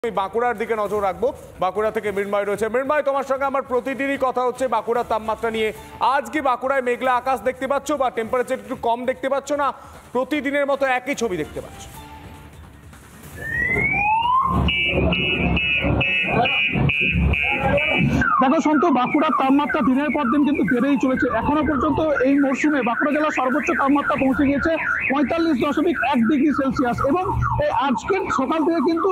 বাঁকুড়ার দিকে নজর রাখবো। বাঁকুড়া থেকে মৃন্ময় রয়েছে। মৃন্ময়, তোমার সঙ্গে আমার প্রতিদিনই কথা হচ্ছে বাঁকুড়ার তাপমাত্রা নিয়ে। আজ কি বাঁকুড়ায় মেঘলা আকাশ দেখতে পাচ্ছ বা টেম্পারেচার একটু কম দেখতে পাচ্ছ, না প্রতিদিনের মতো একই ছবি দেখতে পাচ্ছ? দেখো সন্তু, বাঁকুড়ার তাপমাত্রা দিনের পর দিন কিন্তু বেড়েই চলেছে। এখনো পর্যন্ত এই মরশুমে বাঁকুড়া জেলার সর্বোচ্চ তাপমাত্রা পৌঁছে গিয়েছে 45.1 ডিগ্রি সেলসিয়াস এবং আজকের সকাল থেকে কিন্তু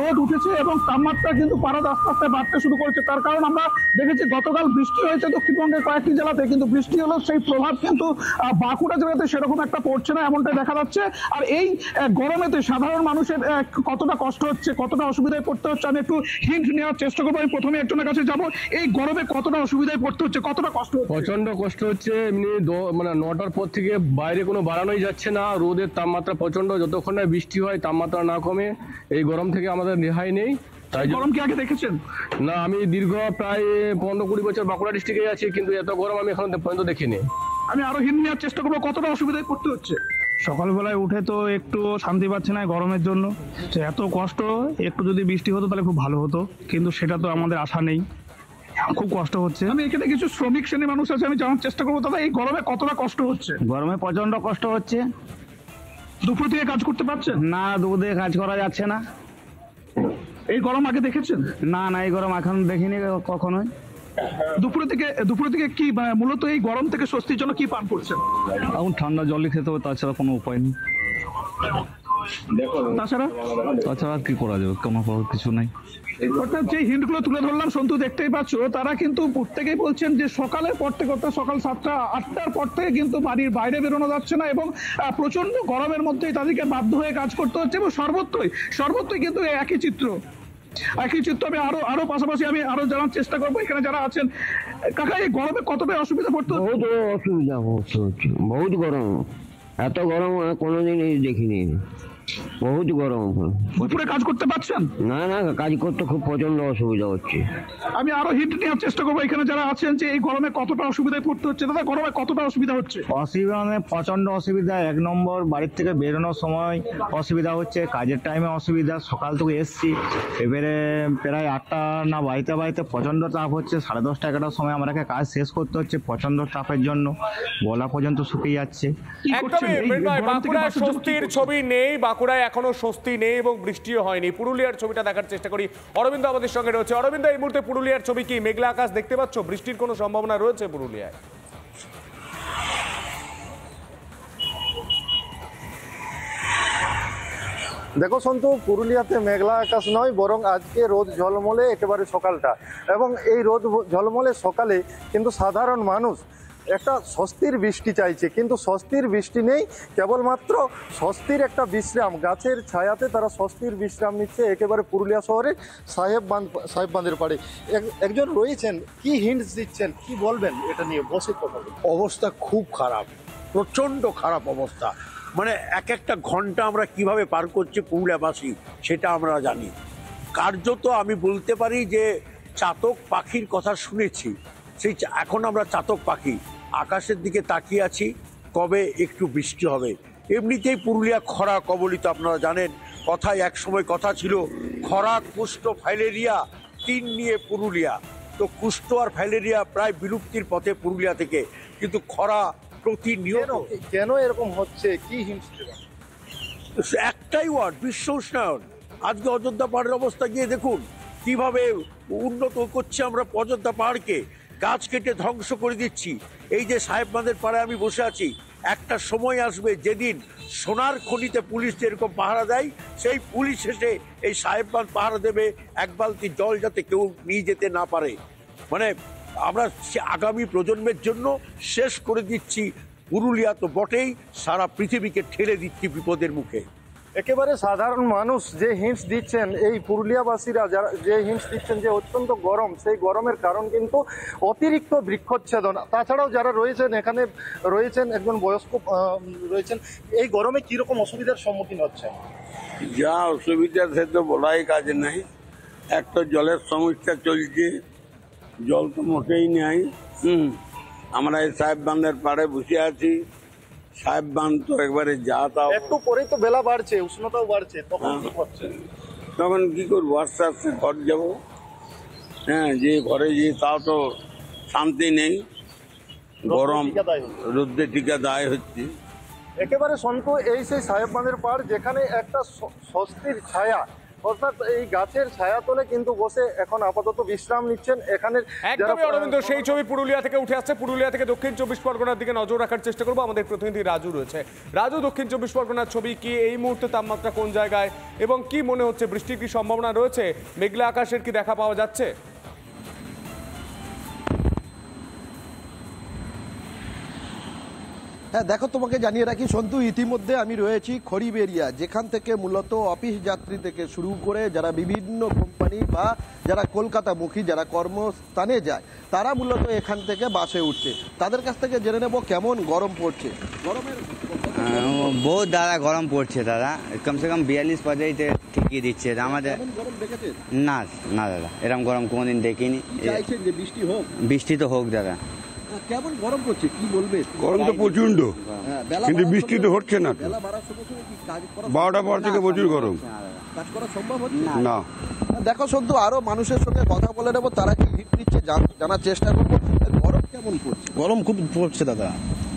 রোদ উঠেছে এবং তাপমাত্রা কিন্তু পারদ আস্তে আস্তে বাড়তে শুরু করেছে। তার কারণ আমরা দেখেছি গতকাল বৃষ্টি হয়েছে দক্ষিণবঙ্গের কয়েকটি জেলাতে, কিন্তু বৃষ্টি হলো সেই প্রভাব কিন্তু বাঁকুড়া জেলাতে সেরকম একটা পড়ছে না, এমনটাই দেখা যাচ্ছে। আর এই গরমেতে সাধারণ মানুষের কতটা কষ্ট হচ্ছে, কতটা অসুবিধায় পড়তে হচ্ছে, আমি একটু হিন্ট নেওয়ার চেষ্টা করবো। আমি প্রথমে একজনের কাছে যাবো। এই গরমে কতটা অসুবিধায় পড়তে হচ্ছে, কতটা কষ্ট হচ্ছে? প্রচন্ড কষ্ট হচ্ছে। এমনি মানে 9টার পর থেকে বাইরে কোনো বাড়ানোই যাচ্ছে না। রোদের তাপমাত্রা প্রচন্ড, যতক্ষণ না বৃষ্টি হয় তাপমাত্রা না কমে এই গরম থেকে আমাদের রেহাই নেই। তাই গরম কি আগে দেখেছেন? না, আমি দীর্ঘ প্রায় 15-20 বছর বাঁকুড়া ডিস্ট্রিক্টে আছি, কিন্তু এত গরম আমি এখন পর্যন্ত দেখিনি। আমি আরো হিন্ট নেওয়ার চেষ্টা করবো, কতটা অসুবিধায় পড়তে হচ্ছে? সকালবেলায় উঠে তো একটু শান্তি পাচ্ছে না গরমের জন্য। তো এত কষ্ট, একটু যদি বৃষ্টি হতো তাহলে খুব ভালো হতো, কিন্তু সেটা তো আমাদের আশা নেই। খুব কষ্ট হচ্ছে। আমি এখানে কিছু শ্রমিক শ্রেণীর মানুষ আছে, আমি জানার চেষ্টা করবো দাদা এই গরমে কতটা কষ্ট হচ্ছে। গরমে প্রচন্ড কষ্ট হচ্ছে। দুপুর থেকে কাজ করতে পারছেন না, দুপুরে কাজ করা যাচ্ছে না। এই গরম আগে দেখেছেন? না না, এই গরম এখন দেখিনি কখনোই। দুপুরে থেকে কি মূলত এই গরম থেকে স্বস্তির জন্য কি পান করছেন? এখন ঠান্ডা জলই খেতে হবে, তাছাড়া কোনো উপায় নেই। তাছাড়া আর কি করা যাবে, কোনো কিছু নাই। অর্থাৎ যে হিন্টগুলো তুলে ধরলাম সন্তু, দেখতেই পাচ্ছ তারা কিন্তু প্রত্যেকেই বলছেন যে সকালের পর থেকে, অর্থাৎ সকাল 7টা-8টার পর থেকে কিন্তু বাড়ির বাইরে বেরোনো যাচ্ছে না এবং প্রচন্ড গরমের মধ্যেই তাদেরকে বাধ্য হয়ে কাজ করতে হচ্ছে এবং সর্বত্রই কিন্তু একই চিত্র। আমি আরো পাশাপাশি আমি আরো জানার চেষ্টা করবো এখানে যারা আছেন। কাকা, এই গরমে কতটা অসুবিধা পড়তে হচ্ছে? বহুত অসুবিধা হচ্ছে, বহুত গরম। এত গরম কোনোদিন দেখিনি, বহুত গরম। দুপুরে কাজ করতে পারছেন? না না, কাজ করতে খুব প্রচন্ড অসুবিধা হচ্ছে। আমি আরো হিন্ট নেওয়ার চেষ্টা করবো এখানে যারা আছেন যে এই গরমে কতটা অসুবিধায় পড়তে হচ্ছে। দাদা, গরমে কতটা অসুবিধা হচ্ছে? অসুবিধা মানে প্রচন্ড অসুবিধা। 1 নম্বর, বাড়ির থেকে বেরোনোর সময় অসুবিধা হচ্ছে, কাজের টাইমে অসুবিধা। সকাল থেকে এসছি, এবারে প্রায় 8টা না বাড়িতে প্রচন্ড তাপ হচ্ছে। 10:30-11টার সময় আমাকে কাজ শেষ করতে হচ্ছে প্রচন্ড তাপের জন্য। গলা পর্যন্ত শুকিয়ে যাচ্ছে। একদমই মৃন্ময়, বাঁকুড়ায় স্বস্তির ছবি নেই, বাঁকুড়ায় এখনো স্বস্তি নেই এবং বৃষ্টিও হয়নি। পুরুলিয়ার ছবিটা দেখার চেষ্টা করি। অরবিন্দ আমাদের সঙ্গে রয়েছে। অরবিন্দ, এই মুহূর্তে পুরুলিয়ার ছবি কি? মেঘলা আকাশ দেখতে পাচ্ছ? বৃষ্টির কোনো সম্ভাবনা রয়েছে পুরুলিয়ায়? দেখো সন্তু, পুরুলিয়াতে মেঘলা আকাশ নয়, বরং আজকে রোদ ঝলমলে একেবারে সকালটা। এবং এই রোদ ঝলমলে সকালে কিন্তু সাধারণ মানুষ একটা স্বস্তির বৃষ্টি চাইছে, কিন্তু স্বস্তির বৃষ্টি নেই, কেবলমাত্র স্বস্তির একটা বিশ্রাম। গাছের ছায়াতে তারা স্বস্তির বিশ্রাম নিচ্ছে একেবারে পুরুলিয়া শহরে সাহেব বাঁধের পাড়ে। একজন রয়েছেন, কি হিন্টস দিচ্ছেন, কি বলবেন এটা নিয়ে? বসে কথা বলবেন। অবস্থা খুব খারাপ, প্রচণ্ড খারাপ অবস্থা। মানে একটা ঘন্টা আমরা কিভাবে পার করছি পুরুলিয়াবাসী সেটা আমরা জানি। কার্যত আমি বলতে পারি যে চাতক পাখির কথা শুনেছি, সেই এখন আমরা চাতক পাখি আকাশের দিকে তাকিয়ে আছি কবে একটু বৃষ্টি হবে। এমনিতেই পুরুলিয়া খরা কবলিত, আপনারা জানেন। কথায় এক সময় কথা ছিল খরা, কুষ্ঠ, ফাইলেরিয়া 3 নিয়ে পুরুলিয়া। তো কুষ্ঠ আর ফাইলেরিয়া প্রায় বিলুপ্তির পথে পুরুলিয়া থেকে, কিন্তু খরা প্রতিনিয়ত। কেন এরকম হচ্ছে, কি হিন্টস দেবেন? একটাই ওয়ার্ড, বিশ্ব উষ্ণায়ন। আজকে অযোধ্যা পাহাড়ের অবস্থা গিয়ে দেখুন কিভাবে উন্নত করছে আমরা অযোধ্যা পাহাড়কে। গাছ কেটে ধ্বংস করে দিচ্ছি। এই যে সাহেব বাঁধের পাড়ে আমি বসে আছি, একটা সময় আসবে যেদিন সোনার খনিতে পুলিশ যেরকম পাহারা দেয়, সেই পুলিশ এসে এই সাহেব বাঁধ পাহারা দেবে, 1 বালতি জল যাতে কেউ নিয়ে যেতে না পারে। মানে আমরা আগামী প্রজন্মের জন্য শেষ করে দিচ্ছি পুরুলিয়া তো বটেই, সারা পৃথিবীকে ঠেলে দিচ্ছি বিপদের মুখে। একেবারে সাধারণ মানুষ যে হিন্টস দিচ্ছেন, এই পুরুলিয়াবাসীরা যারা যে হিন্টস দিচ্ছেন যে অত্যন্ত গরম, সেই গরমের কারণ কিন্তু অতিরিক্ত বৃক্ষচ্ছেদন। তাছাড়াও যারা রয়েছেন এখানে রয়েছেন, একজন বয়স্ক রয়েছেন, এই গরমে কীরকম অসুবিধার সম্মুখীন হচ্ছেন? যা অসুবিধা সে তো বলাই কাজ নাই। একটা জলের সমস্যা চলছে, জল তো মোটেই নেই। আমরা এই সাহেব বাঁধের পাড়ে বসে আছি। সাহেব বাঁধ তো একবারে যা তা, একটু পরেই তো বেলা বাড়ছে, উষ্ণতাও বাড়ছে, তখন কি করছেন? তখন কি করবো, আস্তে আস্তে ঘর যাব। হ্যাঁ, যে ঘরে গিয়ে তাও তো শান্তি নেই, গরম রোদ্রে টিকা দায় হচ্ছে। একেবারে সন্তু, এই সেই সাহেব বাঁধের পাড় যেখানে একটা স্বস্তির ছায়া, অর্থাৎ এই গাছের ছায়া তলে কিন্তু বসে এখন আপাতত বিশ্রাম নিচ্ছেন এখানের একদমই অরবিন্দ, সেই ছবি পুরুলিয়া থেকে উঠে আসছে। পুরুলিয়া থেকে দক্ষিণ 24 পরগনার দিকে নজর রাখার চেষ্টা করবো। আমাদের প্রতিনিধি রাজু রয়েছে। রাজু, দক্ষিণ 24 পরগনার ছবি কি এই মুহূর্তে তাপমাত্রা কোন জায়গায় এবং কি মনে হচ্ছে, বৃষ্টির কি সম্ভাবনা রয়েছে, মেঘলা আকাশের কি দেখা পাওয়া যাচ্ছে? হ্যাঁ দেখো, তোমাকে জানিয়ে রাখি সন্তু, ইতিমধ্যে আমি রয়েছি খড়িব এরিয়া, যেখান থেকে মূলত অফিস যাত্রী থেকে শুরু করে যারা বিভিন্ন কোম্পানি বা যারা কলকাতামুখী যারা কর্মস্থানে যায় তারা মূলত এখান থেকে বাসে উঠছে। তাদের কাছ থেকে জেনে নেব কেমন গরম পড়ছে। গরমের বহুত দাদা গরম পড়ছে দাদা, কমসে কম 42-45 ঠিকই দিচ্ছে আমাদের। গরম দেখেছেন? না না দাদা, এরকম গরম কোনোদিন দেখিনি। চাইছেন যে বৃষ্টি হোক? বৃষ্টি তো হোক দাদা। কেমন গরম পড়ছে কি বলবে? গরম তো প্রচন্ড, কিন্তু বৃষ্টি তো হচ্ছে না। বেলা বাড়ার সঙ্গে সঙ্গে কি কাজ করা 12টার পর থেকে প্রচুর গরম, কাজ করা সম্ভব হচ্ছে না। দেখো সন্তু, আরো মানুষের সঙ্গে কথা বলে নেবো, তারা কি হিট দিচ্ছে জানার চেষ্টা করবো। গরম কেমন পড়ছে? গরম খুব পড়ছে দাদা,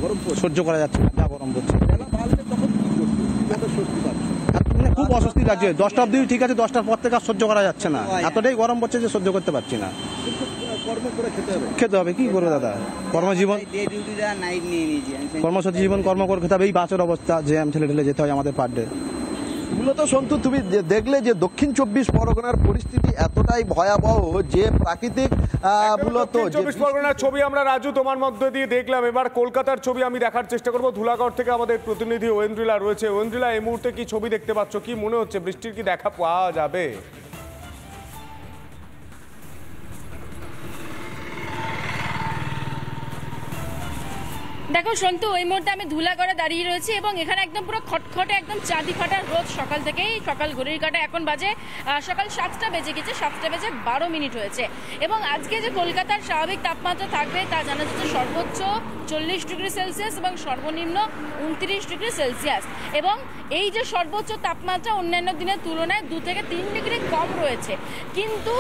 গরম পড়ছে, সহ্য করা যাচ্ছে না, যা গরম পড়ছে। বেলা বাড়লে তখন কি করছে? কিভাবে স্বস্তি পাচ্ছে? মানে খুব অস্বস্তি লাগছে। 10টা অব্দি ঠিক আছে, 10টার পর থেকে আর সহ্য করা যাচ্ছে না, এতটাই গরম পড়ছে যে সহ্য করতে পারছি না। কিন্তু কর্ম করে খেতে হবে। খেতে হবে, কি করবে দাদা, কর্মজীবন, কর্মসূচি জীবন, কর্ম করে খেতে হবে। এই বাসের অবস্থা, জ্যাম ঠেলে ঠেলে যেতে হয় আমাদের পার ডে। মূলত সন্তু, তুমি দেখলে যে দক্ষিণ 24 পরগনার পরিস্থিতি এতটাই ভয়াবহ যে প্রাকৃতিক মূলত 24 পরগনার ছবি আমরা রাজু তোমার মধ্যে দিয়ে দেখলাম। এবার কলকাতার ছবি আমি দেখার চেষ্টা করব। ধুলাগড় থেকে আমাদের প্রতিনিধি ওয়েন্দ্রিলা রয়েছে। ওয়েন্দ্রিলা, এই মুহূর্তে কি ছবি দেখতে পাচ্ছ, কি মনে হচ্ছে, বৃষ্টির কি দেখা পাওয়া যাবে? দেখো সন্তু, এই মুহূর্তে আমি ধুলাগড়ে দাঁড়িয়ে রয়েছি এবং এখানে একদম পুরো খটখটে একদম চাঁদি ফাটা রোদ সকাল থেকেই। সকাল ঘড়ির কাঁটা এখন বাজে সকাল 7টা বেজে গেছে, 7টা বেজে 12 মিনিট হয়েছে। এবং আজকে যে কলকাতার স্বাভাবিক তাপমাত্রা থাকবে তা জানা যাচ্ছে সর্বোচ্চ 40 ডিগ্রি সেলসিয়াস এবং সর্বনিম্ন 29 ডিগ্রি সেলসিয়াস। এবং এই যে সর্বোচ্চ তাপমাত্রা অন্যান্য দিনের তুলনায় 2 থেকে 3 ডিগ্রি কম রয়েছে, কিন্তু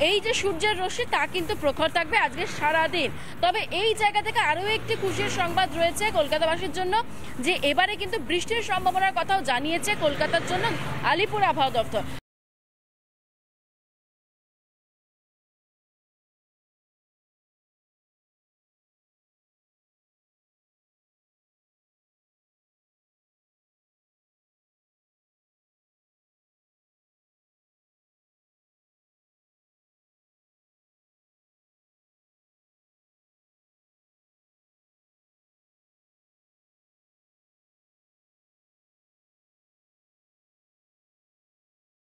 এই যে সূর্যের রশ্মি তা কিন্তু প্রখর থাকবে আজকে সারাদিন। তবে এই জায়গা থেকে আরও একটি খুশির সংবাদ রয়েছে কলকাতাবাসীর জন্য, যে এবারে কিন্তু বৃষ্টির সম্ভাবনার কথাও জানিয়েছে কলকাতার জন্য আলিপুর আবহাওয়া দপ্তর।